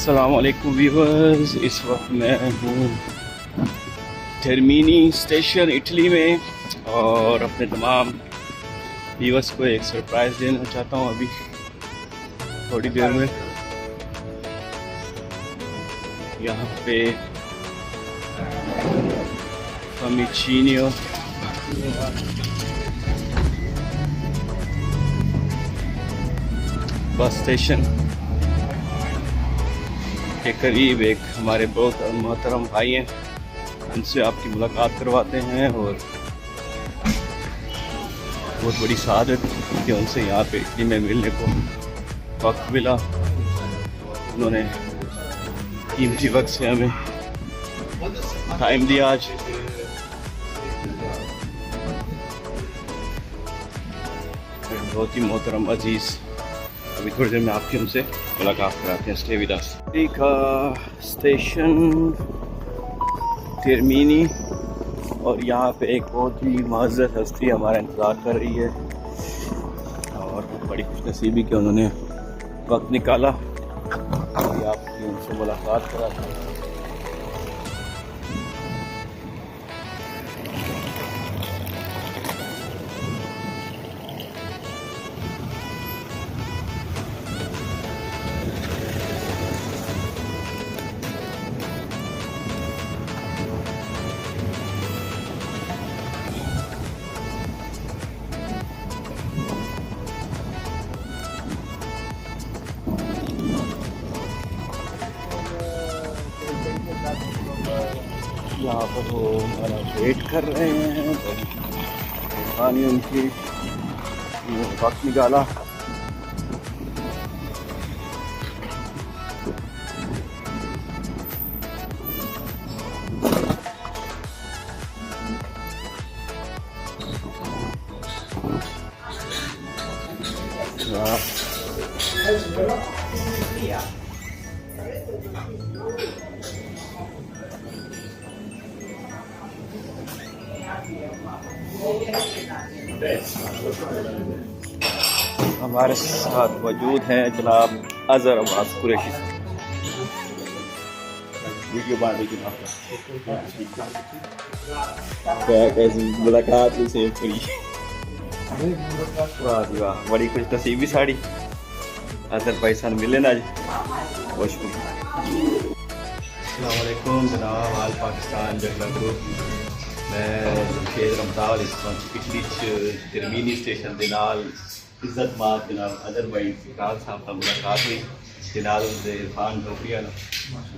अस्सलाम वालेकुम व्यूअर्स। इस वक्त मैं हूँ टर्मीनी स्टेशन इटली में और अपने तमाम व्यूअर्स को एक सरप्राइज़ देना चाहता हूँ। अभी थोड़ी देर में यहाँ पे फमिचिनो बस स्टेशन के करीब एक हमारे बहुत मोहतरम भाई हैं, उनसे आपकी मुलाकात करवाते हैं और बहुत बड़ी सआदत कि उनसे यहाँ पे इटली में मिलने को वक्त मिला। उन्होंने कीमती वक्त से हमें टाइम दिया आज। बहुत ही मोहतरम अजीज़, अभी थोड़ी देर में आपकी उनसे मुलाकात कराते हैं। Stay with us. का स्टेशन टर्मीनी और यहाँ पे एक बहुत ही मुअज़्ज़ज़ हस्ती हमारा इंतज़ार कर रही है और बड़ी खुशनसीबी कि उन्होंने वक्त निकाला। अभी आपकी उनसे मुलाकात कराते हैं। यहाँ पर वो हमारा वेट कर रहे हैं, पानी उनकी वक्त निकाला। हमारे साथ मौजूद हैं जनाब अज़हर अब्बास कुरैशी साहब। वीडियो बांधे कैसी मुलाकात से पूरी। वाह जी वाह, बड़ी खुश नसीबी साड़ी अज़हर भाई सन मिले ना जी, बहुत शुक्रिया। अस्सलाम वालेकुम जनाब आल पाकिस्तान जगला ग्रुप। मैं शेर रमताल इस वक्त इटली टर्मीनी स्टेशन के नाल इज्जत मात जनाब अज़हर भाई फिकाल साहब का मुलाकात हुई। जनाब इरफान ढोकरिया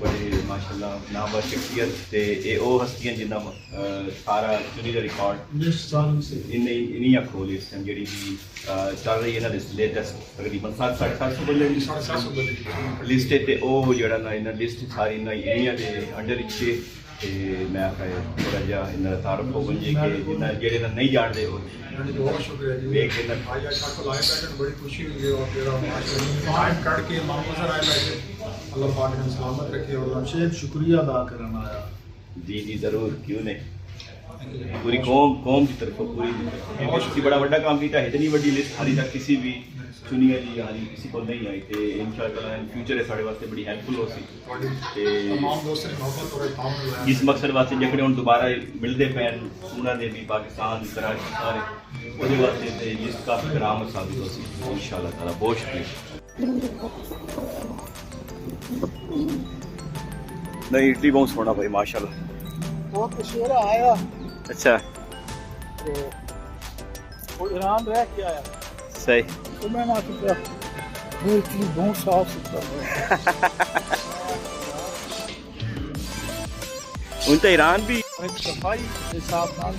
बड़े माशाल्लाह नामवर शख्सियत ते ये वो हस्तियां जिन्होंने सारा चुनी का रिकॉर्ड इन्हीं खोल इस टाइम जी चल रही है ना लेटेस्ट तकरीबन 700-750 बंदे लिस्ट है। वो जरा ना इन्हें लिस्ट सारी ना इन्हीं के अंडर इच्छे मैं आखा थोड़ा जहा इन तारुफ हो बन जे कि जिन्हें जेडे ना नहीं जानते हो। बहुत शुक्रिया जी, भाई अच्छा को लाए बैठे बड़ी खुशी हुई और मेरा टाइम काट के मामला आए बैठे। अल्लाह पाक ने सलामत रखे और हमसे शुक्रिया अदा करना आया। जी जी ज़रूर, क्यों नहीं, पूरी कौम की तरफ पूरी बड़ा बड़ा काम किया है। इतनी बड़ी लिस्ट हाली तक किसी भी चुनिया जी हाली किसी को नहीं आई तो इंशाअल्लाह इन फ्यूचर है साढ़े वास्ते बड़ी हेल्पफुल हो सी। इस मकसद वास्ते जखने हम दोबारा मिलते पे सूना दे भी पाकिस्तान कराची सारे वो वास्ते ते लिस्ट काफ़ी करामत साबित हो सी इंशाअल्लाह ताला। बहुत शुक्रिया। नहीं इटली बहुत सोना भाई माशाल्लाह, बहुत मशहूर आया। अच्छा वो ईरान रह के आया सही तो मैं माशा बहुत साफ सुथरा उन तो ईरान भी सफाई हिसाब नाल।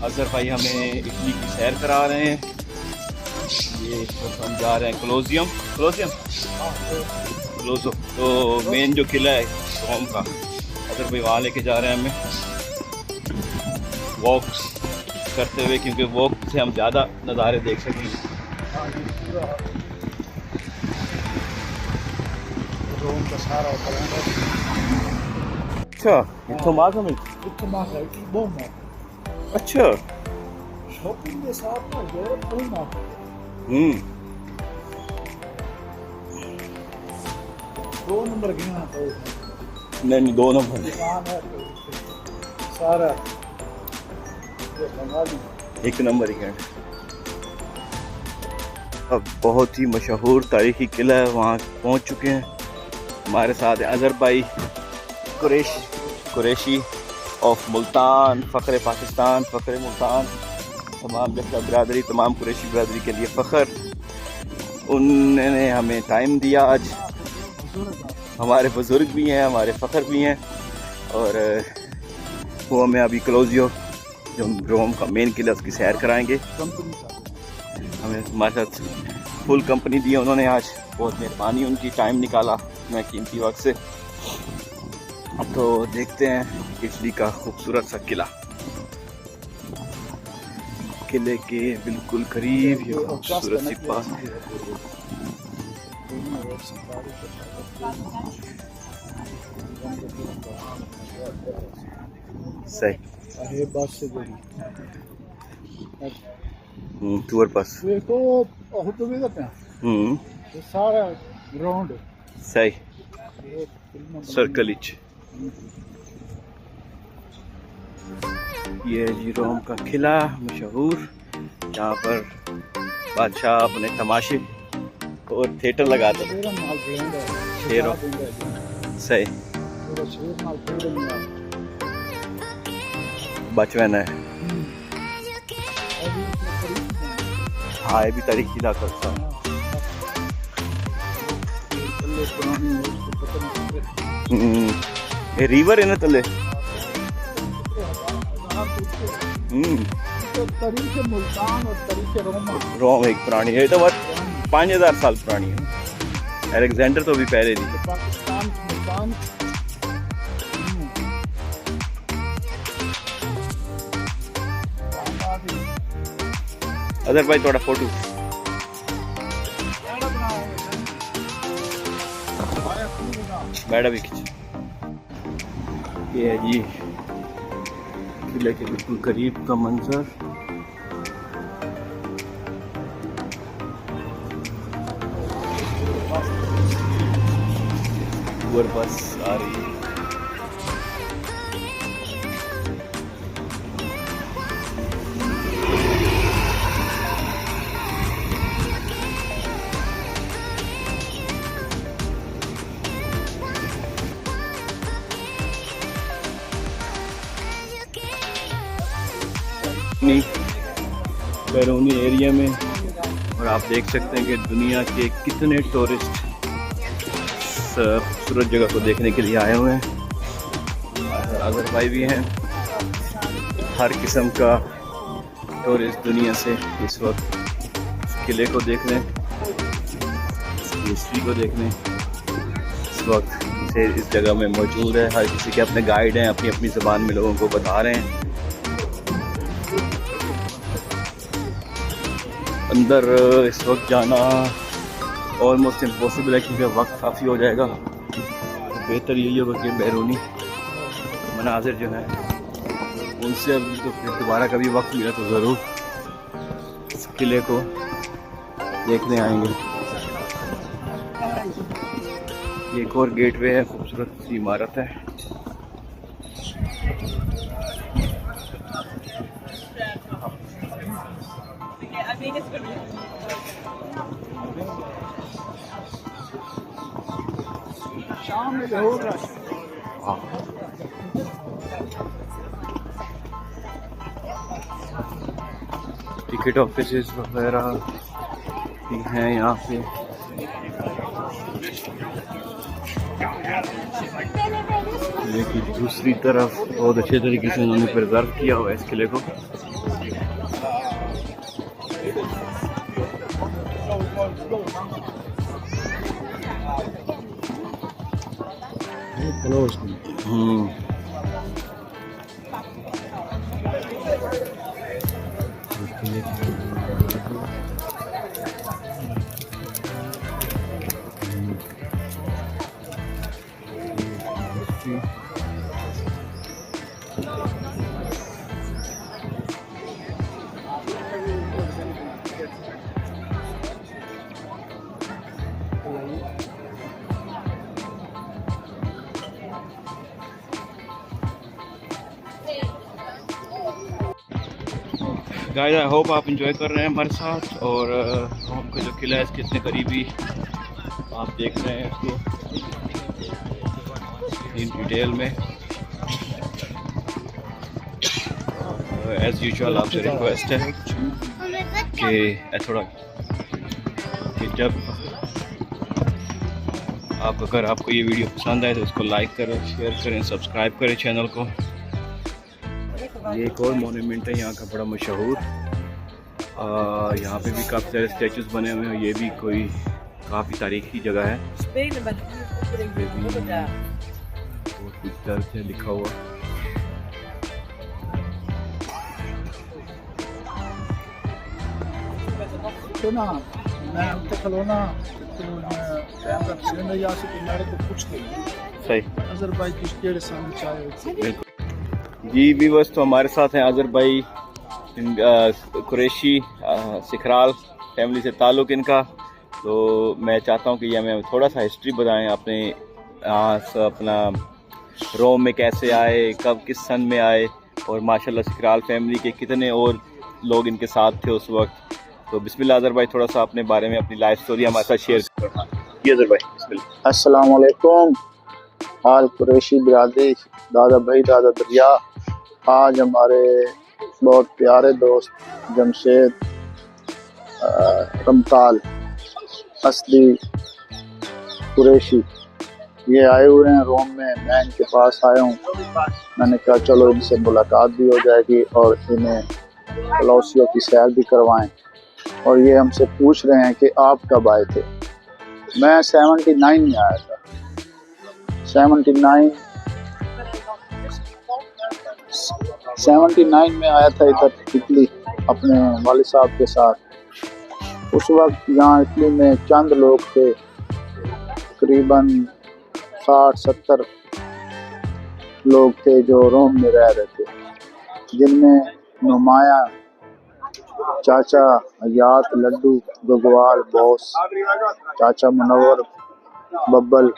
अज़हर भाई हमें इटली की सैर करा रहे हैं। ये इस वक्त हम जा रहे हैं कोलोसियम तो मेन जो किला है रोम का, अज़हर भाई वहाँ लेके जा रहे हैं हमें वॉक करते हुए, क्योंकि वॉक से हम ज़्यादा नज़ारे देख सकेंगे। रोम का सारा अच्छा इतो मार्ग में अच्छा शॉपिंग के साथ ना यूरोप कोई मार्ग 2 नंबर गिना तो नहीं 2 नंबर दुकान है सारा ये बंगाली 1 नंबर ही है। अब बहुत ही मशहूर तारीखी किला है, वहाँ पहुँच चुके हैं। हमारे साथ है अजहर भाई कुरैशी ऑफ मुल्तान, फ़ख्र पाकिस्तान, फ़ख्र मुल्तान। तमाम जफ्ता बिरादरी, तमाम कुरैशी बिरादरी के लिए फ़ख्र। उन्होंने हमें टाइम दिया आज। हमारे बुज़ुर्ग भी हैं, हमारे फ़ख्र भी हैं। और वो हमें अभी क्लोजियो जो रोम का मेन किला उसकी सैर कराएंगे। हमें हमारे साथ फुल कंपनी दी उन्होंने आज, बहुत मेहरबानी उनकी, टाइम निकाला मैं कीमती वक्त से। अब तो देखते हैं इटली का खूबसूरत सा किला। किले के बिल्कुल करीब ये खूबसूरत सी पास सही बस से टूर पास देखो बहुत भी करते हैं ये सारा ग्राउंड सही सर्कल इच। ये जी रोम का किला मशहूर, जहाँ पर बादशाह अपने तमाशे और थिएटर लगाते थे। शेरों सही बचपन है। हाँ ये भी तारीखी इलाका था। ये रिवर है ना तले। तरीके मुल्तान और तरीके रोम एक पुरानी है, तो 5000 साल पुरानी है। अलेक्जेंडर तो भी पहले थी। पाकिस्तान मुल्तान अदर भाई थोड़ा फोटो बैठा भी खींच। ये है जी किले के बिल्कुल करीब का मंजर। टूर बस आ रही है। बैरूनी एरिया में, और आप देख सकते हैं कि दुनिया के कितने टूरिस्ट खूबसूरत जगह को देखने के लिए आए हुए हैं। अजहर भाई भी हैं। हर किस्म का टूरिस्ट दुनिया से इस वक्त इस किले को देखने, हिस्ट्री को देखने इस वक्त से इस जगह में मौजूद है। हर किसी के अपने गाइड हैं, अपनी अपनी ज़बान में लोगों को बता रहे हैं। अंदर इस वक्त जाना ऑलमोस्ट इम्पॉसिबल है, क्योंकि वक्त काफ़ी हो जाएगा। तो बेहतर यही होगा कि बैरूनी मनाजिर जो है उनसे अभी तो फिर दोबारा कभी वक्त मिला तो ज़रूर इस किले को देखने आएंगे। एक और गेटवे है, खूबसूरत सी इमारत है। शाम में बहुत रश। टिकट ऑफिस वगैरह भी हैं यहाँ पे। लेकिन दूसरी तरफ बहुत अच्छे तरीके से उन्होंने प्रिजर्व किया हुआ है इस किले को। गाइस आई होप आप इंजॉय कर रहे हैं हमारे साथ। और रोम का जो किला है इसके इतने करीबी आप देख रहे हैं इसको इन डिटेल में। एज यूजुअल आपसे रिक्वेस्ट है कि थोड़ा कि जब अगर आपको ये वीडियो पसंद आए तो इसको लाइक करें, शेयर करें, सब्सक्राइब करें चैनल को। ये एक और मोन्यूमेंट है यहाँ का बड़ा मशहूर। यहाँ पे भी काफ़ी सारे स्टैचूज बने हुए हैं। ये भी कोई काफ़ी तारीखी जगह है। ये भी बहुत कुछ दर्ज है लिखा हुआ। तो ना मैं अब तक खलोना सही अजहर भाई की सामने चाहे जी भी बस। तो हमारे साथ हैं अजहर भाई, कुरैशी सिखराल फैमिली से ताल्लुक़ इनका। तो मैं चाहता हूँ कि ये हमें थोड़ा सा हिस्ट्री बताएं अपने अपना रोम में कैसे आए, कब किस सन में आए, और माशाल्लाह सिखराल फैमिली के कितने और लोग इनके साथ थे उस वक्त। तो बिस्मिल्लाह अजहर भाई, थोड़ा सा अपने बारे में अपनी लाइफ स्टोरी हमारे साथ शेयर करना। जी अजहर भाई बिस्मिल्लाह। अस्सलाम वालेकुम आल कुरैशी बिरादरी, दादा भाई दादा दरिया। आज हमारे बहुत प्यारे दोस्त जमशेद रमताल असली कुरैशी ये आए हुए हैं रोम में। मैं इनके पास आया हूँ, मैंने कहा चलो इनसे मुलाकात भी हो जाएगी और इन्हें कलौसियों की सैर भी करवाएं। और ये हमसे पूछ रहे हैं कि आप कब आए थे। मैं 79 में आया था। 79 में आया था इधर इटली अपने वालिद साहब के साथ। उस वक्त यहाँ इटली में चंद लोग थे, तकरीबन 60-70 लोग थे जो रोम में रह रहे थे, जिनमें नुमाया, चाचा हयात, लड्डू गगवाल, बॉस, चाचा मुनव्वर, बब्बल,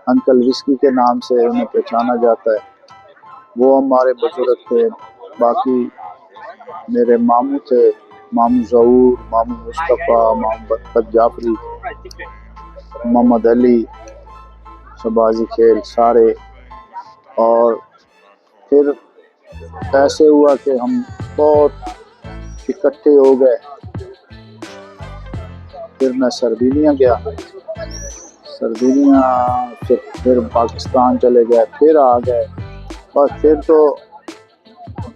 अंकल विस्की के नाम से उन्हें पहचाना जाता है, वो हमारे बुजुर्ग थे। बाकी मेरे मामू थे, मामू ज़हूर, मामू मुस्तफ़ा, मामू बरकत जाफरी, मोहम्मद अली, शबाजी खेल सारे। और फिर ऐसे हुआ कि हम बहुत इकट्ठे हो गए। फिर मैं सरदीनिया गया, सरदीनिया से फिर पाकिस्तान चले गए, फिर आ गए। बस फिर तो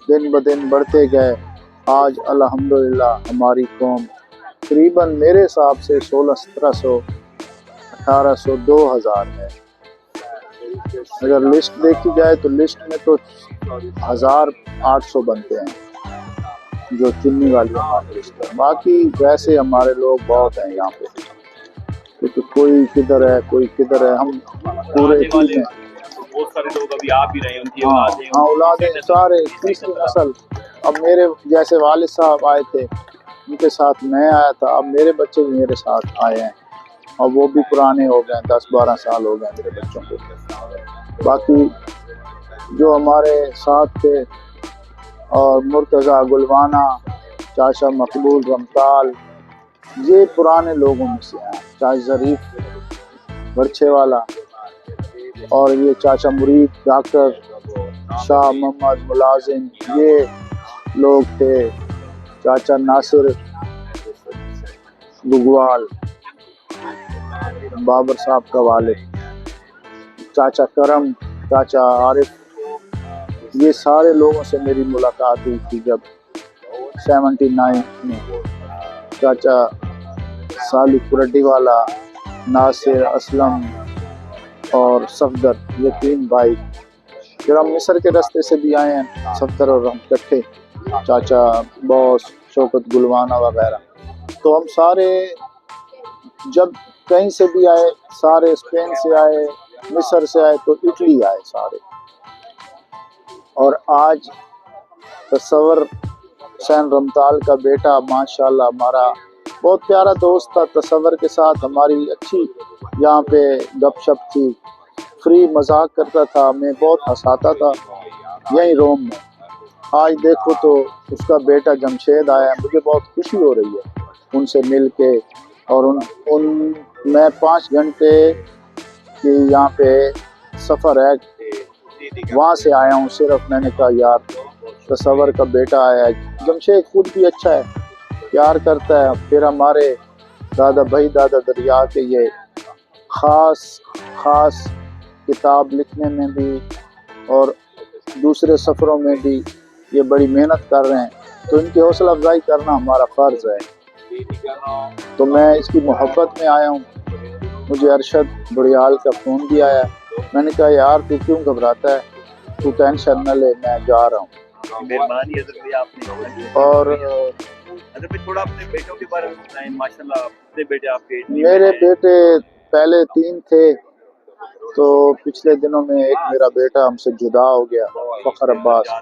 दिन ब दिन बढ़ते गए। आज अल्हम्दुलिल्लाह हमारी कौम तकरीबन मेरे हिसाब से 1600-1700, 1800, 2000 है। अगर लिस्ट देखी जाए तो लिस्ट में तो 1800 बनते हैं जो चुनने वाली हमारी लिस्ट है। बाकी वैसे हमारे लोग बहुत हैं यहाँ पे, क्योंकि कोई किधर है कोई किधर है। हम पूरे इटली में बहुत सारे लोग अभी आ भी रहे हैं, उनकी औलादें सारे तीसरी नस्ल। अब मेरे जैसे वालिद साहब आए थे, उनके साथ मैं आया था। अब मेरे बच्चे भी मेरे साथ आए हैं और वो भी पुराने हो गए, 10-12 साल हो गए मेरे बच्चों को। बाकी जो हमारे साथ थे और मुर्तज़ा गुलवाना, चाचा मकबूल रमताल, ये पुराने लोगों में से हैं। चाचा ज़रीफ बरछे वाला, और ये चाचा मुरीद डॉक्टर शाह मोहम्मद मुलाजिम, ये लोग थे। चाचा नासिर गुगवाल, बाबर साहब का वालिद, चाचा करम, चाचा आरिफ, ये सारे लोगों से मेरी मुलाकात हुई थी जब 79 में। चाचा साली कुरड्डी वाला, नासिर, असलम और सफदर, ये 3 भाई। फिर हम मिस्र के रास्ते से भी आए हैं, सफदर और हम इकट्ठे, चाचा बॉस, शौकत गुलवाना वगैरह। तो हम सारे जब कहीं से भी आए, सारे स्पेन से आए, मिस्र से आए, तो इटली आए सारे। और आज तसव्वुर हुसैन रमताल का बेटा माशाल्लाह हमारा बहुत प्यारा दोस्त था। तसव्वुर के साथ हमारी अच्छी यहाँ पे गपशप थी, फ्री मजाक करता था, मैं बहुत हंसाता था यहीं रोम में। आज देखो तो उसका बेटा जमशेद आया है, मुझे बहुत खुशी हो रही है उनसे मिल के। और उन मैं 5 घंटे की यहाँ पे सफ़र है, वहाँ से आया हूँ सिर्फ। मैंने कहा यार तसव्वुर का बेटा आया है। जमशेद खुद भी अच्छा है, प्यार करता है। फिर हमारे दादा भाई दादा दरिया के ये ख़ास किताब लिखने में भी और दूसरे सफ़रों में भी ये बड़ी मेहनत कर रहे हैं, तो इनकी हौसला अफजाई करना हमारा फ़र्ज़ है। तो मैं इसकी मोहब्बत में आया हूँ। मुझे अरशद बुढ़ियाल का फ़ोन भी आया। मैंने कहा यार तू क्यों घबराता है, तू टेंशन न ले, मैं जा रहा हूँ। मेहरबानी हज़रत भाई आपने। और हज़रत भाई थोड़ा अपने बेटों के बारे में बताएं। माशाल्लाह कितने बेटे आपके? मेरे बेटे पहले 3 थे, तो पिछले दिनों में एक मेरा बेटा हमसे जुदा हो गया, फ़खर अब्बास।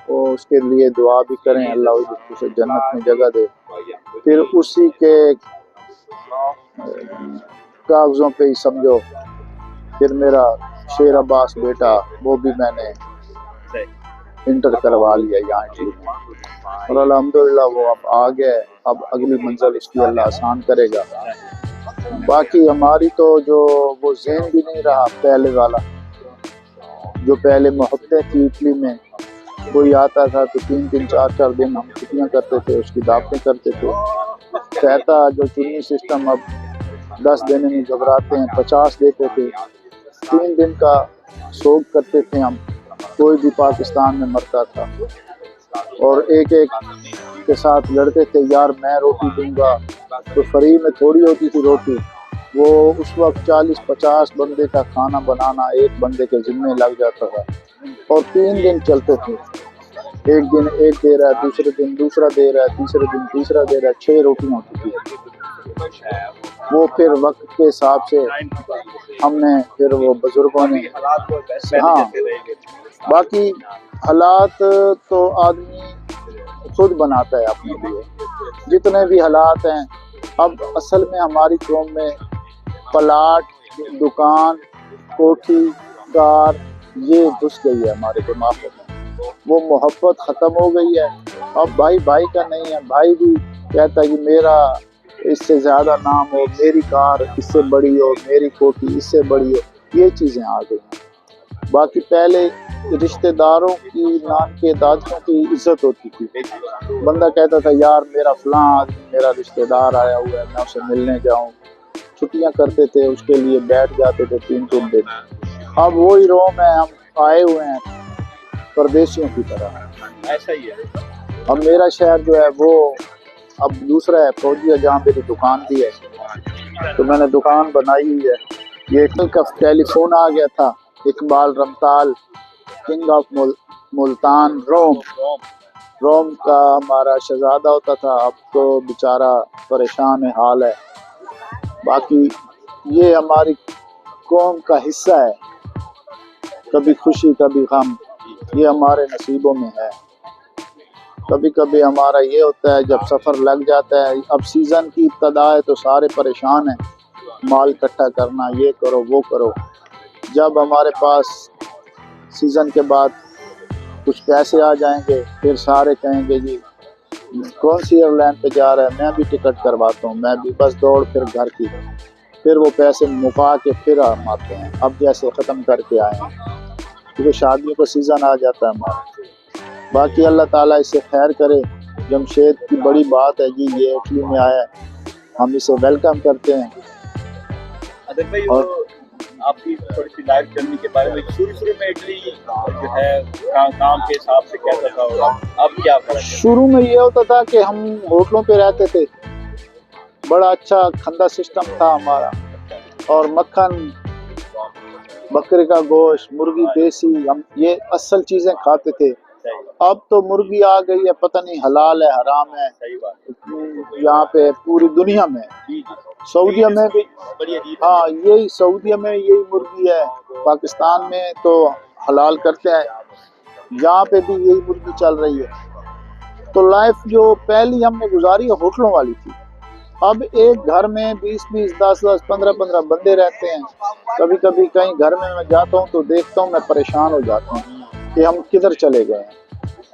तो उसके लिए दुआ भी करें, अल्लाह उसे जन्नत में जगह दे। फिर उसी के कागज़ों पे ही समझो फिर मेरा शेर अब्बास बेटा, वो भी मैंने इंटर करवा लिया यहाँ इटली में, और अल्हम्दुलिल्लाह वो अब आ गया। अब अगली मंजिल उसकी अल्लाह आसान करेगा। बाकी हमारी तो जो वो ज़हन भी नहीं रहा पहले वाला, जो पहले मोहब्बतें थी इटली में। कोई आता था तो 3-3 4-4 दिन हम छुट्टियाँ करते थे, उसकी दावतें करते थे। कहता जो चुनी सिस्टम अब 10 देने में घबराते हैं, 50 देते थे। 3 दिन का सोग करते थे हम। कोई भी पाकिस्तान में मरता था और एक के साथ लड़ते थे, यार मैं रोटी दूंगा, तो फ्री में थोड़ी होती थी रोटी। वो उस वक्त 40-50 बंदे का खाना बनाना एक बंदे के जिम्मे लग जाता था, और 3 दिन चलते थे। एक दिन एक दे रहा है, दूसरे दिन दूसरा दे रहा है, तीसरे दिन तीसरा दे रहा है। 6 रोटियां होती थी। वो फिर वक्त के हिसाब से हमने, फिर वो बुजुर्गों ने, हाँ बाकी हालात तो आदमी खुद बनाता है अपने लिए, जितने भी हालात हैं। अब असल में हमारी कौम में प्लाट, दुकान, कोठी, कार ये घुस गई है हमारे दिमागों में। वो मोहब्बत ख़त्म हो गई है। अब भाई भाई का नहीं है, भाई भी कहता है कि मेरा इससे ज़्यादा नाम हो, मेरी कार इससे बड़ी हो, मेरी कोठी इससे बड़ी हो। ये चीज़ें आ गई हैं। बाकी पहले रिश्तेदारों की, नान के दादियों की इज्जत होती थी। बंदा कहता था यार मेरा फलां आदमी, मेरा रिश्तेदार आया हुआ है, मैं उसे मिलने जाऊं। छुट्टियां करते थे, उसके लिए बैठ जाते थे 3-3 दिन। अब वही रोम है, हम आए हुए हैं परदेशियों की तरह। ऐसा ही है। अब मेरा शहर जो है वो अब दूसरा है, फौजिया, जहाँ मेरी दुकान भी है। तो मैंने दुकान बनाई हुई है। ये कल का टेलीफोन आ गया था, इकबाल रमताल, किंग ऑफ मुल्तान, रोम का हमारा शहजादा होता था। अब तो बेचारा परेशान है, हाल है। बाकी ये हमारी कौम का हिस्सा है, कभी खुशी कभी गम, ये हमारे नसीबों में है। कभी कभी हमारा ये होता है जब सफ़र लग जाता है, अब सीज़न की इब्तिदा है तो सारे परेशान हैं, माल इकट्ठा करना, ये करो वो करो। जब हमारे पास सीज़न के बाद कुछ पैसे आ जाएंगे, फिर सारे कहेंगे जी कौन सी एयरलाइन पे जा रहा है, मैं भी टिकट करवाता हूँ, मैं भी, बस दौड़ फिर घर की। फिर वो पैसे मुका के फिर हम आते हैं, अब जैसे ख़त्म करके आए हैं, क्योंकि शादियों का सीज़न आ जाता है हमारा। बाकी अल्लाह ताला इसे खैर करे। जमशेद की बड़ी बात है जी, ये इटली में आया है, हम इसे वेलकम करते हैं। और आपकी थोड़ी सी लाइफ जर्नी के बारे में, शुरू में इटली जो है काम के हिसाब से कैसा था और अब क्या फर्क है? शुरू में ये होता था कि हम होटलों पे रहते थे, बड़ा अच्छा खंदा सिस्टम था हमारा, और मक्खन, बकरे का गोश्त, मुर्गी देसी, हम ये असल चीज़ें खाते थे। अब तो मुर्गी आ गई है, पता नहीं हलाल है हराम है यहाँ पे पूरी दुनिया में। सऊदीया में भी, हाँ यही सऊदीया में यही मुर्गी है, पाकिस्तान में तो हलाल करते हैं, यहाँ पे भी यही मुर्गी चल रही है। तो लाइफ जो पहली हमने गुजारी है होटलों वाली थी। अब एक घर में 20-20, 10-10, 15-15 बंदे रहते हैं। कभी कभी कहीं घर में मैं जाता हूँ तो देखता हूँ, मैं परेशान हो जाता हूँ कि हम किधर चले गए हैं।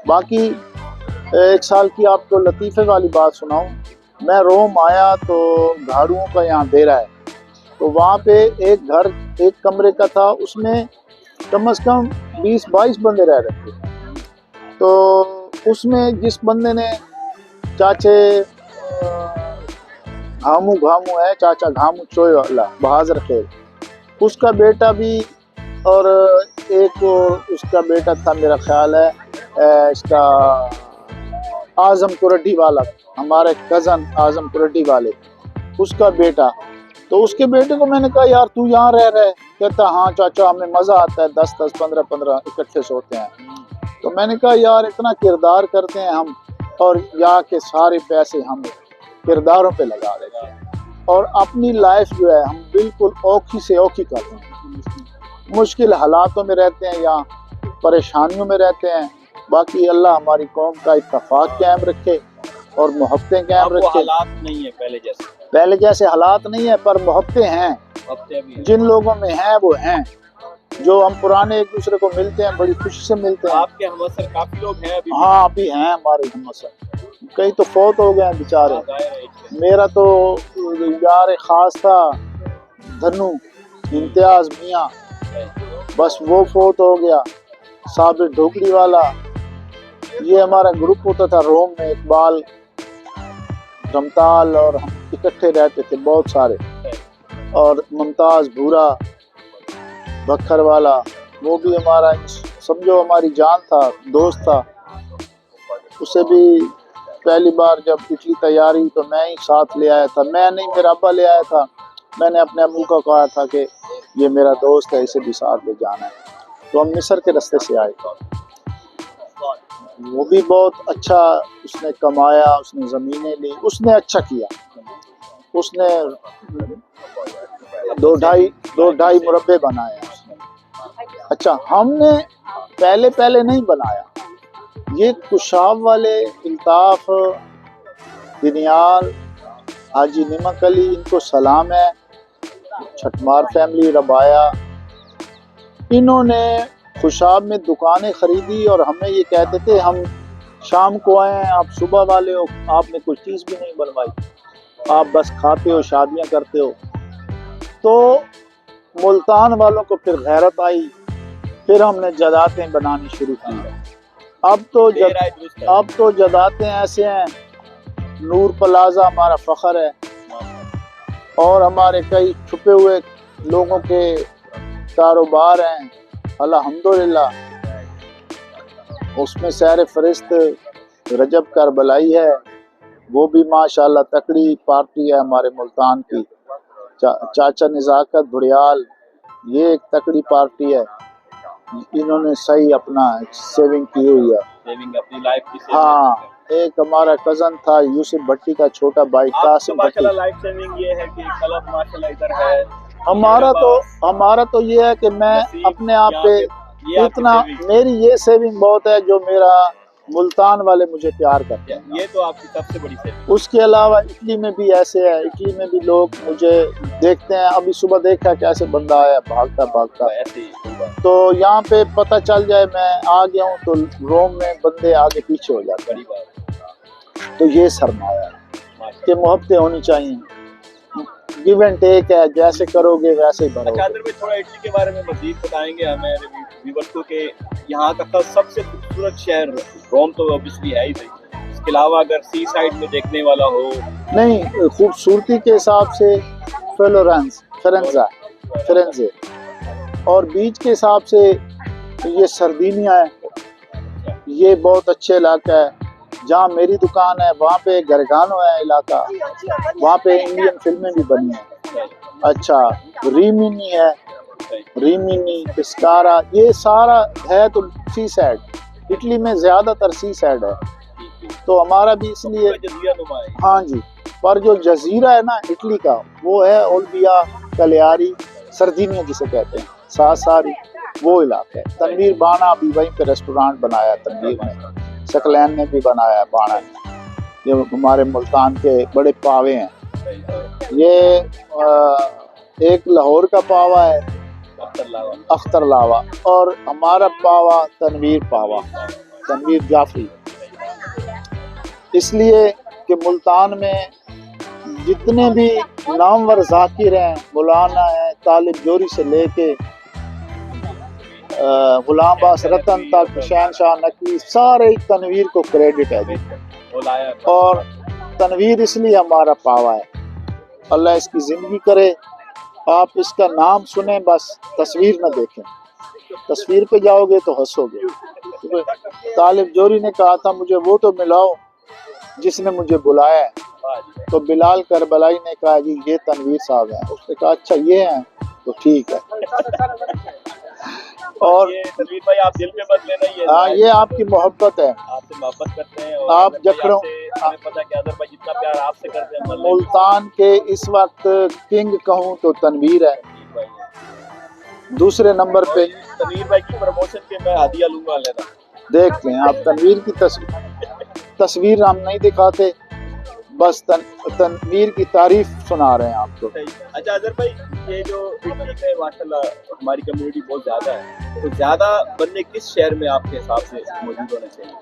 बाकी एक साल की आपको लतीफ़े वाली बात सुनाऊं, मैं रोम आया तो झाड़ुओं का यहाँ डेरा है, तो वहाँ पे एक घर एक कमरे का था, उसमें कम से कम 20-22 बंदे रह रहे थे। तो उसमें जिस बंदे ने चाचे घामू घामू है, चाचा घामू चोय वाला बहाज रखे, उसका बेटा भी, और एक उसका बेटा था मेरा ख्याल है इसका आजम कुरड्डी वाला, हमारे कज़न आजम कुरड्डी वाले, उसका बेटा। तो उसके बेटे को मैंने कहा यार तू यहाँ रह रहा है? कहता हाँ चाचा हमें मज़ा आता है, 10-10 15-15 इकट्ठे सोते हैं। तो मैंने कहा यार इतना किरदार करते हैं हम, और यहाँ के सारे पैसे हम किरदारों पे लगा देते हैं, और अपनी लाइफ जो है हम बिल्कुल औखी से औखी करते हैं, मुश्किल हालातों में रहते हैं या परेशानियों में रहते हैं। बाकी अल्लाह हमारी कौम का इत्तेफाक कायम रखे और मोहब्बतें कायम रखे। हालात नहीं है पहले जैसे हालात नहीं है, पर मोहब्बतें हैं, जिन लोगों में हैं वो हैं, जो हम पुराने एक दूसरे को मिलते हैं, बड़ी खुशी से मिलते हैं। आपके हमअसर काफी लोग हैं अभी? हाँ अभी हैं हमारे हमअसर, कई तो फौत हो गए हैं बेचारे। मेरा तो यार खास था धनु इम्तियाज मियाँ, बस वो फौत हो गया। साबिर ढोकड़ी वाला, ये हमारा ग्रुप होता था रोम में, इकबाल रमताल और हम इकट्ठे रहते थे बहुत सारे, और मुमताज भूरा बखर वाला, वो भी हमारा समझो हमारी जान था, दोस्त था। उसे भी पहली बार जब पिछली तैयारी तो मैं ही साथ ले आया था, मैं नहीं मेरा अब्बा ले आया था। मैंने अपने अब्बू को कहा था कि ये मेरा दोस्त है, इसे भी साथ ले जाना है। तो हम मिस्र के रास्ते से आए, वो भी बहुत अच्छा उसने कमाया, उसने ज़मीनें ली, उसने अच्छा किया, उसने 2-2.5 मुरब्बे बनाए उसने। अच्छा हमने पहले नहीं बनाया, ये कुशाब वाले इल्ताफ दिनियाल हाजी निमक अली, इनको सलाम है, छठमार फैमिली रबाया, इन्होंने खुशाब में दुकानें खरीदी और हमें ये कहते थे हम शाम को आए, आप सुबह वाले हो, आपने कुछ चीज़ भी नहीं बनवाई, आप बस खाते हो, शादियां करते हो। तो मुल्तान वालों को फिर गैरत आई, फिर हमने जदातें बनानी शुरू की। अब तो जदातें ऐसे हैं, नूर प्लाजा हमारा फ़ख्र है, और हमारे कई छुपे हुए लोगों के कारोबार हैं अल्हम्दुलिल्लाह। उसमें सैर फरिश्त रजब करबलाई है, वो भी माशाल्लाह तकड़ी पार्टी है हमारे मुल्तान की। चाचा निज़ाकत भुड़ियाल, ये एक तकड़ी पार्टी है, इन्होंने सही अपना सेविंग की हुई है, सेविंग अपनी लाइफ की। हाँ एक हमारा कज़न था यूसुफ भट्टी का छोटा भाई कासिम भट्टी। लाइफ सेविंग ये है कि कलब माशाल्लाह इधर है। हमारा तो ये है कि मैं अपने आप पे इतना, मेरी ये सेविंग बहुत है जो मेरा मुल्तान वाले मुझे प्यार करते हैं, ये तो आपकी सबसे बड़ी सेविंग। उसके अलावा इटली में भी ऐसे है, इटली में भी लोग मुझे देखते हैं, अभी सुबह देखा कैसे बंदा आया भागता ऐसे ही। तो यहाँ पे पता चल जाए मैं आ गया हूँ तो रोम में बंदे आगे पीछे हो जाते हैं। तो ये सरमाया है कि मोहब्बतें होनी चाहिए, गिव एंड टेक है, जैसे करोगे वैसे ही भरोगे। अच्छा थोड़ा इटली के बारे में मजीद बताएंगे हमें व्यूअर्स को कि यहाँ का सबसे खूबसूरत शहर रोम तो ऑब्वियसली है ही, इसके अलावा अगर सी साइड में देखने वाला हो? नहीं, खूबसूरती के हिसाब से फिरेंज़े, और बीच के हिसाब से ये सर्दिनिया है, ये बहुत अच्छे इलाका है। जहाँ मेरी दुकान है वहाँ पे गरगानो है इलाका, वहाँ पे इंडियन फिल्में भी बनी हैं। अच्छा रीमिनी है, रीमिनी पिस्कारा, ये सारा है तो सी साइड, इटली में ज़्यादातर सी साइड है, तो हमारा भी इसलिए। हाँ जी, पर जो जजीरा है ना इटली का, वो है ओल्बिया कलियारी सर्दिनिया जिसे कहते हैं, सासारी, वो इलाका है। तनवीर बाना भी वहीं पे रेस्टोरेंट बनाया, तनवीर ने, सकलैन ने भी बनाया, बाना ने, ये हमारे मुल्तान के बड़े पावे हैं। ये एक लाहौर का पावा है अख्तर लावा, और हमारा पावा तनवीर पावा, तनवीर जाफरी। इसलिए कि मुल्तान में जितने भी नामवर ज़ाकिर हैं, मौलाना हैं, तालिब जोरी से लेके गुलाम अब्बास रतन तक, शहनशाह नकवी, सारे तनवीर को क्रेडिट है जी। और तनवीर इसलिए हमारा पावा है। अल्लाह इसकी ज़िंदगी करे। आप इसका नाम सुने, बस तस्वीर न देखें। तस्वीर पे जाओगे तो हंसोगे। तालिब जोरी ने कहा था मुझे वो तो मिलाओ जिसने मुझे बुलाया है। तो बिलाल करबलाई ने कहा जी ये तनवीर साहब हैं। उसने कहा अच्छा ये हैं, तो ठीक है। और ये तनवीर भाई आप दिल पे मत लेना, ये आपकी मोहब्बत है, आपसे मोहब्बत करते हैं। और आप जकड़ों हमें पता है कि अदर भाई जितना प्यार आपसे करते हैं, मुल्तान के इस वक्त किंग कहूँ तो तनवीर है। दूसरे नंबर पे तनवीर भाई की प्रमोशन के मैं हदिया लूंगा लेना। देख लें आप, तनवीर की तस्वीर हम नहीं दिखाते, बस तनवीर की तारीफ सुना रहे हैं आपको। अच्छा अजहर भाई, ये जो इटली में माशाल्लाह हमारी कम्युनिटी बहुत ज्यादा है, तो ज्यादा बंदे किस शहर में आपके हिसाब से मौजूद होने चाहिए?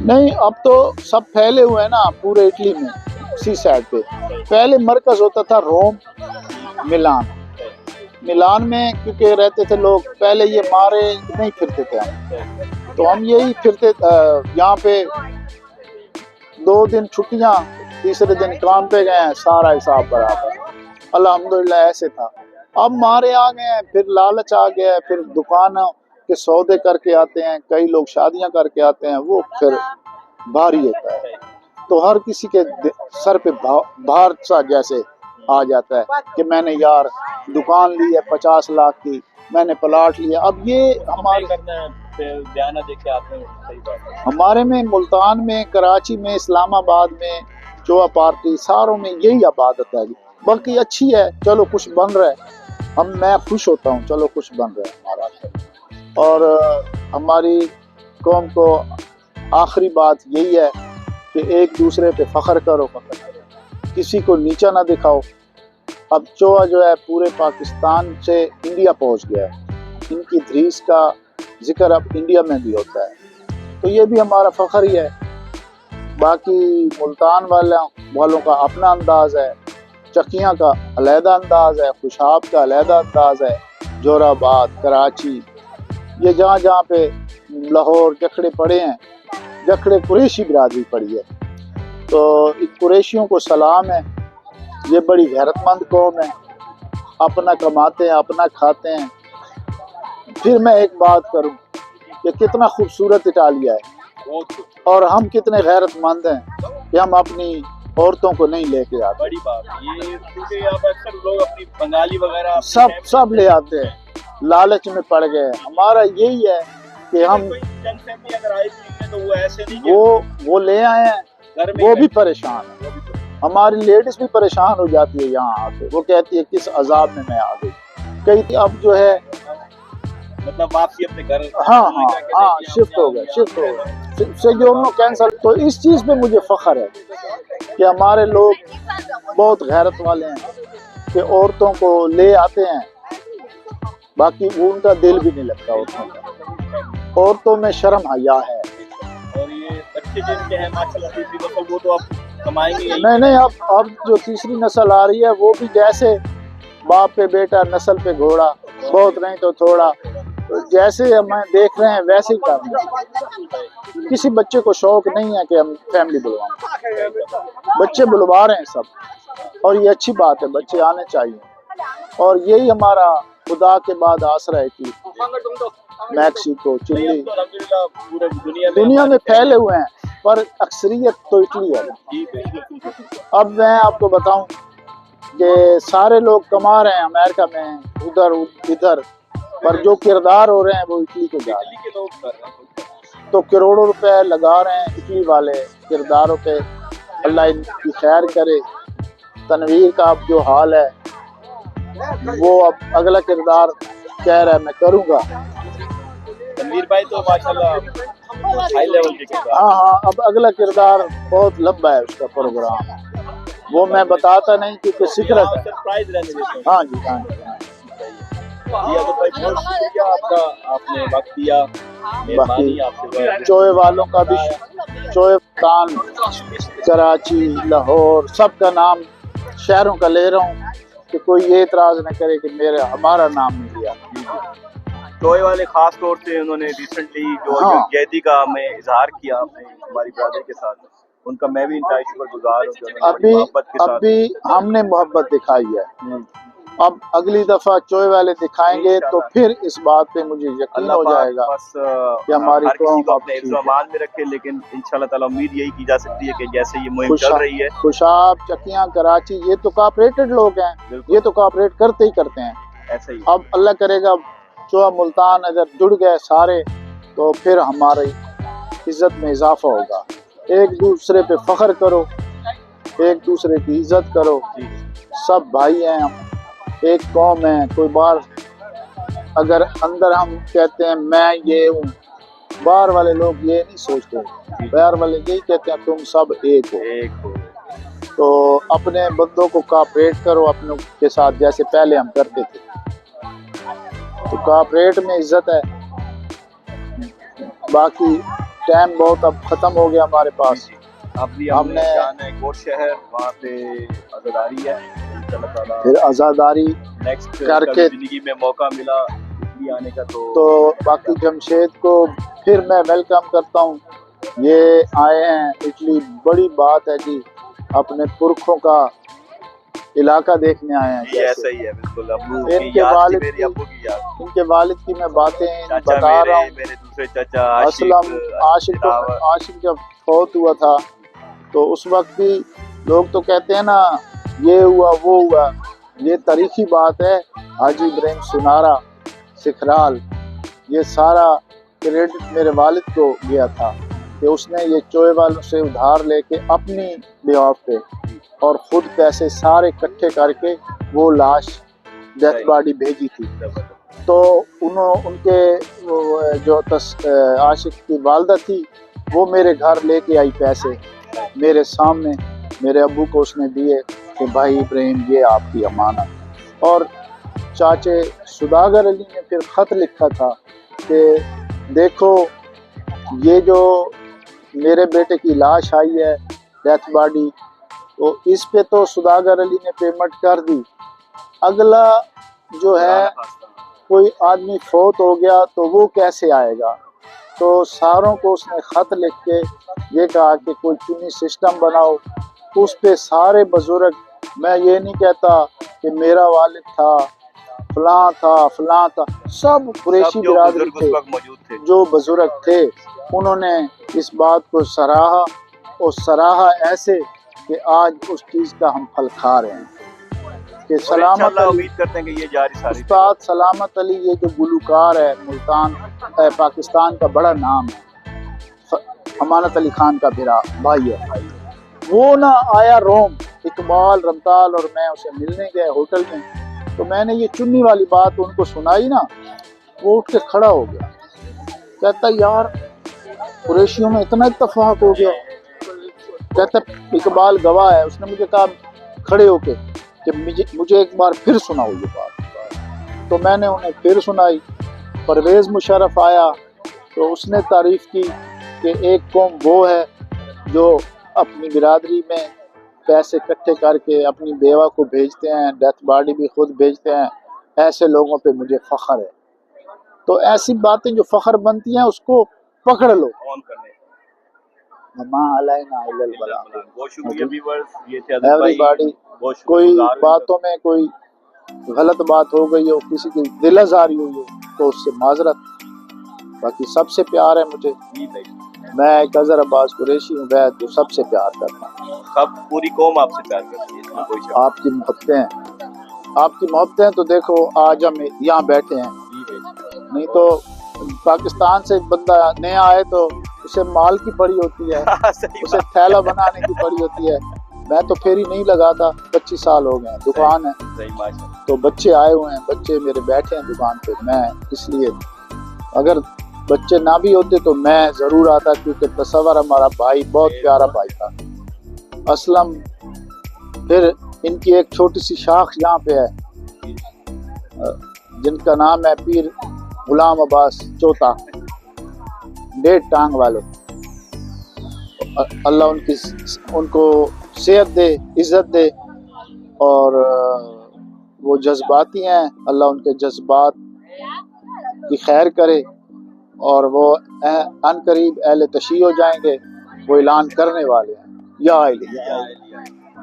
नहीं, अब तो सब फैले हुए हैं ना पूरे इटली में, सी साइड पे। पहले मरकज होता था रोम, मिलान में, क्योंकि रहते थे लोग। पहले ये मारे नहीं फिरते थे हम, तो हम यही फिरते यहाँ पे 2 दिन छुट्टियाँ, तीसरे दिन काम पे गए हैं, सारा हिसाब बराबर। अल्हम्दुलिल्लाह ऐसे था। अब मारे आ गए हैं, फिर लालच आ गया है, फिर दुकानों के सौदे करके आते हैं, कई लोग शादियां करके आते हैं, वो फिर भारी होता है। तो हर किसी के सर पे भार सा जैसे आ जाता है कि मैंने यार दुकान ली है 50 लाख की, मैंने प्लाट लिया। अब ये हमारे में मुल्तान में, कराची में, इस्लामाबाद में, चोआ पार्टी, सारों में यही आबादत है। बाकी अच्छी है, चलो कुछ बन रहा है, मैं खुश होता हूँ, चलो कुछ बन रहा है हमारा। और हमारी कौम को आखिरी बात यही है कि एक दूसरे पे फख्र करो, किसी को नीचा ना दिखाओ। अब चोआ जो है पूरे पाकिस्तान से इंडिया पहुंच गया है, इनकी धरीस का जिक्र अब इंडिया में भी होता है, तो ये भी हमारा फख्र ही है। बाकी मुल्तान वालों का अपना अंदाज है, चकियाँ का अलहदा अंदाज है, खुशाब का अलहदा अंदाज है, जोराबाद, कराची, ये जहाँ जहाँ पे लाहौर जखड़े पड़े हैं, जखड़े कुरैशी बिरादरी पड़ी है। तो इन कुरैशियों को सलाम है, ये बड़ी गैरतमंद कौम है, अपना कमाते हैं, अपना खाते हैं। फिर मैं एक बात करूं कि कितना खूबसूरत इटालिया है, और हम कितने गैरतमंद हैं कि हम अपनी औरतों को नहीं लेके आते। बड़ी बात ये, क्योंकि आप अक्सर लोग अपनी बंगाली वगैरह सब ले आते हैं, लालच में पड़ गए। हमारा यही है कि हम अगर आए तो वो ऐसे नहीं, वो ले आए हैं, वो भी परेशान है। हमारी लेडीज भी परेशान हो जाती है यहाँ आके, वो कहती है किस अजाब में मैं आ गई। कई अब जो है मतलब वापसी अपने घर, हाँ शिफ्ट हो गए, से कैंसल। तो इस चीज पे मुझे फख्र है कि हमारे लोग बहुत गैरत वाले हैं कि औरतों को ले आते हैं, बाकी वो उनका दिल भी नहीं लगता औरतों का। औरतों में शर्म हया है। और ये बच्चे जिनके हैं माशाल्लाह तीसरी नस्ल, वो तो आप कमाएंगे नहीं, अब जो तीसरी नस्ल आ रही है वो भी जैसे बाप पे बेटा, नस्ल पे घोड़ा, बहुत नहीं तो थोड़ा, जैसे हम देख रहे हैं वैसे ही कर रहे हैं। किसी बच्चे को शौक नहीं है कि हम फैमिली बुलवाएं, बच्चे बुलवा रहे हैं सब, और ये अच्छी बात है, बच्चे आने चाहिए। और यही हमारा खुदा के बाद आसरा है कि मैक्सिको, चिली, पूरे दुनिया में फैले हुए हैं, पर अक्सरियत तो इटली है। अब मैं आपको बताऊं कि सारे लोग कमा रहे हैं अमेरिका में, उधर इधर, पर जो किरदार हो रहे हैं वो इटली को जा रहे हैं। लोग कर रहे हैं, तो करोड़ों रुपए लगा रहे हैं इटली वाले किरदारों पे। अल्लाह इनकी खैर करे। तनवीर का अब जो हाल है, वो अब अगला किरदार कह रहा है मैं करूँगा। तनवीर भाई तो माशाल्लाह हाई लेवल के किरदार। हाँ, अब अगला किरदार बहुत लंबा है उसका प्रोग्राम, वो मैं बताता नहीं क्योंकि सीक्रेट है। सरप्राइज रहने देते हैं। हाँ जी, हाँ जी। जी अगर भाई बहुत शुक्रिया आपका, आपने वक्त दिया मेहरबानी आपसे। चोए वालों का भी, चोए तान, कराची, लाहौर, सबका नाम शहरों का ले रहा हूँ कि कोई ये इतराज न करे कि मेरे हमारा नाम नहीं लिया। टोए वाले खास तौर से उन्होंने रिसेंटली जो हाँ। यकजहती का हमें इजहार किया आपने हमारी ब्रदर के साथ, उनका मैं भी इंतहाई शुक्रगुजार हूँ कि उन्होंने बड़ी मोहब्बत के साथ। अभी हमने मोहब्बत दिखाई है, अब अगली दफा चोए वाले दिखाएंगे तो फिर इस बात पे मुझे यकीन हो जाएगा बस कि हमारी हर किसी को कौम अपने इज़्ज़ो-अमान में रखे, लेकिन इंशाल्लाह ताला उम्मीद यही की जा सकती है कि जैसे ये मुहिम चल रही है, खुशाब, चकियां, कराची, ये तो कॉपरेटेड लोग हैं, ये तो कॉपरेट करते ही करते हैं। ऐसा ही अब अल्लाह करेगा चोआ मुल्तान अगर जुड़ गए सारे तो फिर हमारी इज्जत में इजाफा होगा। एक दूसरे पे फख्र करो, एक दूसरे की इज्जत करो, सब भाई हैं हम, एक कौम है। कोई बार अगर अंदर हम कहते हैं मैं ये हूँ, बाहर वाले लोग ये नहीं सोचते, बाहर वाले यही कहते हैं तुम सब एक हो। तो अपने बंदों को कॉपरेट करो अपनों के साथ जैसे पहले हम करते थे, तो कॉपरेट में इज्जत है। बाकी टाइम बहुत अब ख़त्म हो गया हमारे पास। हमने जाना है गोर शहर, वहाँ पे आज़ादारी है, फिर आज़ादारी नेक्स्ट करके जिंदगी में मौका मिला इटली आने का, तो बाकी जमशेद को फिर मैं वेलकम करता हूँ। ये आए हैं इटली, बड़ी बात है जी, अपने पुरखों का इलाका देखने आए हैं। ऐसा ही है बिल्कुल। इनके वालिद की मैं बातें बता रहा हूँ। मेरे दूसरे चाचा आशिक जब फौत हुआ था तो उस वक्त भी लोग तो कहते हैं ना ये हुआ वो हुआ, ये तारीखी बात है। हाजी इब्राहिम सुनारा सिखराल, ये सारा क्रेडिट मेरे वालिद को गया था कि उसने ये चोए वालों से उधार लेके अपनी बिहाफ पे और ख़ुद पैसे सारे इकट्ठे करके वो लाश डेथ बॉडी भेजी थी। तो उनके जो आशिक की वालदा थी वो मेरे घर लेके आई पैसे, मेरे सामने मेरे अब्बू को उसने दिए कि भाई इब्राहिम ये आपकी अमानत। और चाचे सुदागर अली ने फिर ख़त लिखा था कि देखो ये जो मेरे बेटे की लाश आई है डेथ बॉडी, तो इस पे तो सुदागर अली ने पेमेंट कर दी, अगला जो है कोई आदमी फौत हो गया तो वो कैसे आएगा। तो सारों को उसने ख़त लिख के ये कहा कि कोई चुनी सिस्टम बनाओ, उस पे सारे बुजुर्ग, मैं ये नहीं कहता कि मेरा वालिद था फलां था, सब कुरैशी बिरादरी थे जो बुजुर्ग थे, उन्होंने इस बात को सराहा और सराहा ऐसे कि आज उस चीज़ का हम फल खा रहे हैं कि सलामत अली, उम्मीद करते हैं कि ये जारी सारी उस्ताद सलामत अली ये जो गुलकार है मुल्तान पाकिस्तान का बड़ा नाम है, अमानत अली खान का भाई है, वो ना आया रोम, इकबाल रमताल और मैं उसे मिलने गए होटल में, तो मैंने ये चुन्नी वाली बात उनको सुनाई ना, वो उठ के खड़ा हो गया, कहता यार कुरैशियों में इतना इत्तेफाक हो गया। कहता इकबाल गवाह है, उसने मुझे कहा खड़े होके कि मुझे एक बार फिर सुनाओ ये बात। तो मैंने उन्हें फिर सुनाई। परवेज़ मुशर्रफ आया तो उसने तारीफ़ की कि एक कौम वो है जो अपनी बिरादरी में पैसे इकट्ठे करके अपनी बेवा को भेजते हैं, डेथ बॉडी भी खुद भेजते हैं, ऐसे लोगों पे मुझे फ़ख्र है। तो ऐसी बातें जो फ़ख्र बनती हैं उसको पकड़ लो। एवरीबॉडी, कोई बातों में कोई गलत बात हो गई हो, किसी की दिल आज़ारी हुई हो तो उससे माजरत, बाकी सबसे प्यार है मुझे। मैं एक अज़हर अब्बास कुरैशी हूँ, मैं तो सबसे प्यार करता हूँ। सब पूरी कौम आपसे प्यार करती है। आपकी मोहब्बतें तो देखो आज हम यहाँ बैठे हैं, नहीं तो पाकिस्तान से बंदा नया आए तो उसे माल की पड़ी होती है, उसे थैला बनाने की पड़ी होती है। मैं तो फेरी नहीं लगाता, 25 साल हो गए, दुकान है, तो बच्चे आए हुए हैं, बच्चे मेरे बैठे हैं दुकान पे, मैं इसलिए, अगर बच्चे ना भी होते तो मैं ज़रूर आता, क्योंकि तसव्वुर हमारा भाई बहुत प्यारा भाई था असलम। फिर इनकी एक छोटी सी शाख यहाँ पे है जिनका नाम है पीर गुलाम अब्बास चौथा, डेढ़ टांग वाले। अल्लाह उनको सेहत दे, इज़्ज़त दे, और वो जज्बाती हैं, अल्लाह उनके जज्बात की खैर करे, और वो अनकरीब अहले तशी हो जाएंगे। वो ऐलान करने वाले हैं, या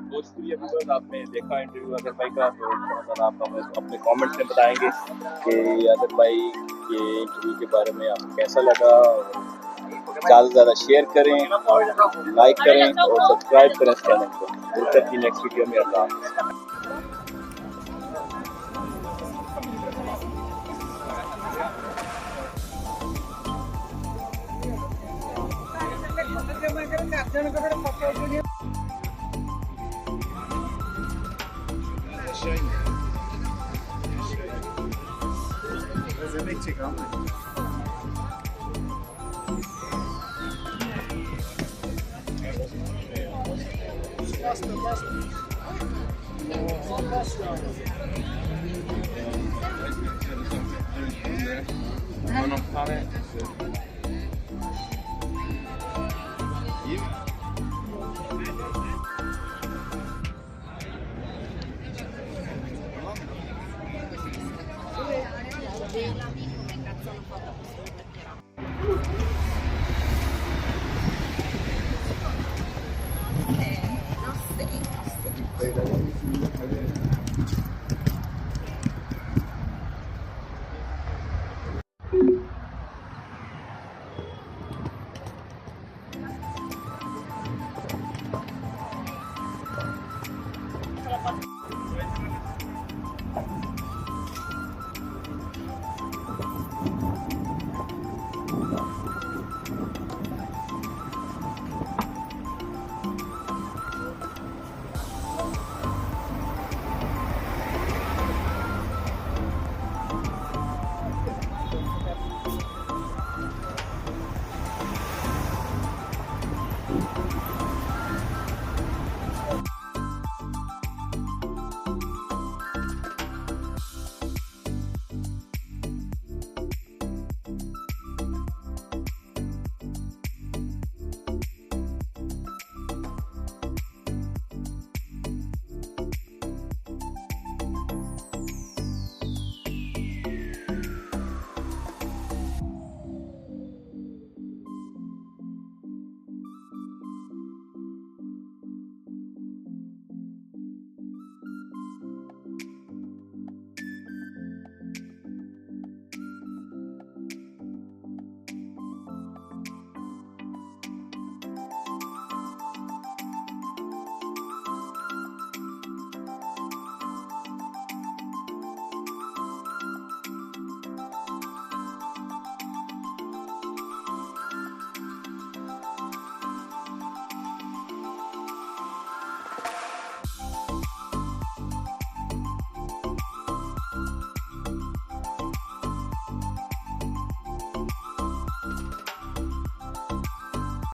भोजपुरी अभी आपने देखा इंटरव्यू अजहर भाई का, तो आप अपने कमेंट्स में बताएंगे कि अजहर भाई के इंटरव्यू के बारे में आपको कैसा लगा। ज़्यादा से ज़्यादा शेयर करें, लाइक करें और सब्सक्राइब करें इस चैनल को। मिलते हैं नेक्स्ट वीडियो में। अल्लाह